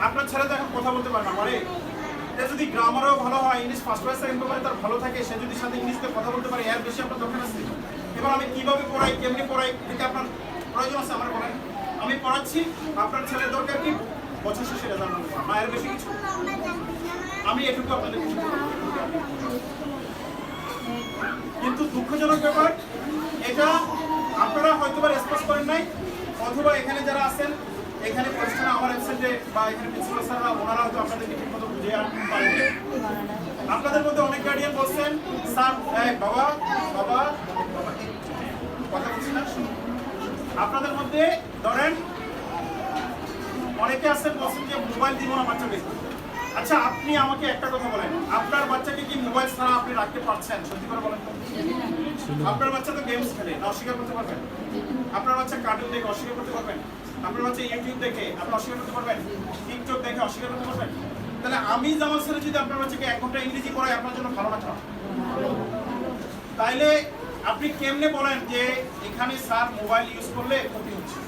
আপনার ছেলে তো এখন কথা বলতে পারে না, পারে? যদি গ্রামারও ভালো হয়, ইংলিশ ফার্স্ট ক্লাস সেকেন্ড পেপারে তার ভালো থাকে, সে যদি সাথে ইংলিশে কথা বলতে পারে, এর বেশি আপনার দরকার আছে? এবার আমি কিভাবে পড়াই, কেমনি পড়াই, এটা আপনার প্রয়োজন আছে আমার বলেন? আমি পড়াচ্ছি, আপনার ছেলের দরকার কি বছর শেষে রেজাল্ট আনবো না, এর বেশি কিছু আমি এটুকু আপনাদের কিছু বলবো। কিন্তু দুঃখজনক ব্যাপার, এটা আপনারা হয়তো বা রেসপন্স করেন নাই, অথবা এখানে যারা আছেন, এখানে প্রতিষ্ঠানে আমার অ্যাবসেন্টে বা এখানে প্রিন্সিপাল স্যাররা ওনারা হয়তো আপনাদেরকে ঠিক মতো বুঝিয়ে পারেন। আপনাদের মধ্যে অনেক গার্ডিয়ান বলছেন, স্যার বাবা বাবা কথা বলছি না। আপনাদের মধ্যে ধরেন অনেকে আছেন বলছেন যে মোবাইল দিব না বাচ্চাকে। আচ্ছা, আপনি আমাকে একটা কথা বলেন, আপনার বাচ্চাকে কি মোবাইল ছাড়া আপনি রাখতে পারছেন? সত্যি করে বলেন। আপনার বাচ্চা তো গেমস খেলে, অস্বীকার করতে পারবেন? আপনার বাচ্চা কার্টুন দেখে অস্বীকার করতে পারবেন? আপনার বাচ্চা ইউটিউব দেখে আপনি অস্বীকার করতে পারবেন? টিকটক দেখে অস্বীকার করতে পারবেন? তাহলে আমি জামাল স্যার যদি আপনার বাচ্চাকে 1 ঘন্টা ইংরেজি পড়াই, আপনার জন্য ভালো না খারাপ? তাইলে আপনি কেমনে বলেন যে এখানে স্যার মোবাইল ইউজ করলে ক্ষতি হচ্ছে?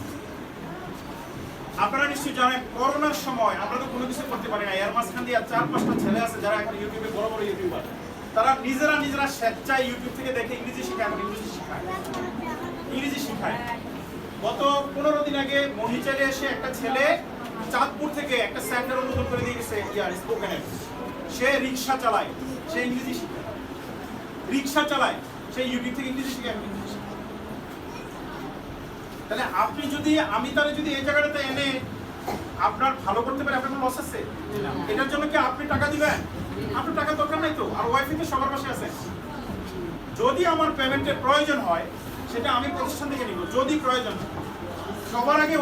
আপনারা নিশ্চয়ই জানেন করোনার সময় আমরা তো কোনো কিছু করতে পারি না, এর মাঝখান দিয়ে 4-5টা ছেলে আছে যারা এখন ইউটিউবে বড় বড় ইউটিউবার, তারা নিজেরা স্বেচ্ছায় ইউটিউব থেকে দেখে ইংরেজি শেখায়, এখন ইংরেজি শেখায়। গত 15 দিন আগে মহিচারে এসে একটা ছেলে চাঁদপুর থেকে একটা সেন্টার উদ্বোধন করে দিয়ে গেছে, স্পোকেনের। সে রিক্সা চালায়, সে ইংরেজি শেখায়, রিক্সা চালায়, সে ইউটিউব থেকে ইংরেজি শেখায়। তাহলে আপনি যদি আমি তাহলে যদি এই জায়গাটাতে এনে আপনার ভালো করতে পারে, আপনার লস আছে? এটার জন্য কি আপনি টাকা দিবেন? আপনার টাকা দরকার নাই তো, আর ওয়াইফাই তো সবার পাশে আছে। যদি আমার পেমেন্টের প্রয়োজন হয়, সেটা আমি প্রতিষ্ঠান থেকে নিব, যদি প্রয়োজন হয়। সবার আগে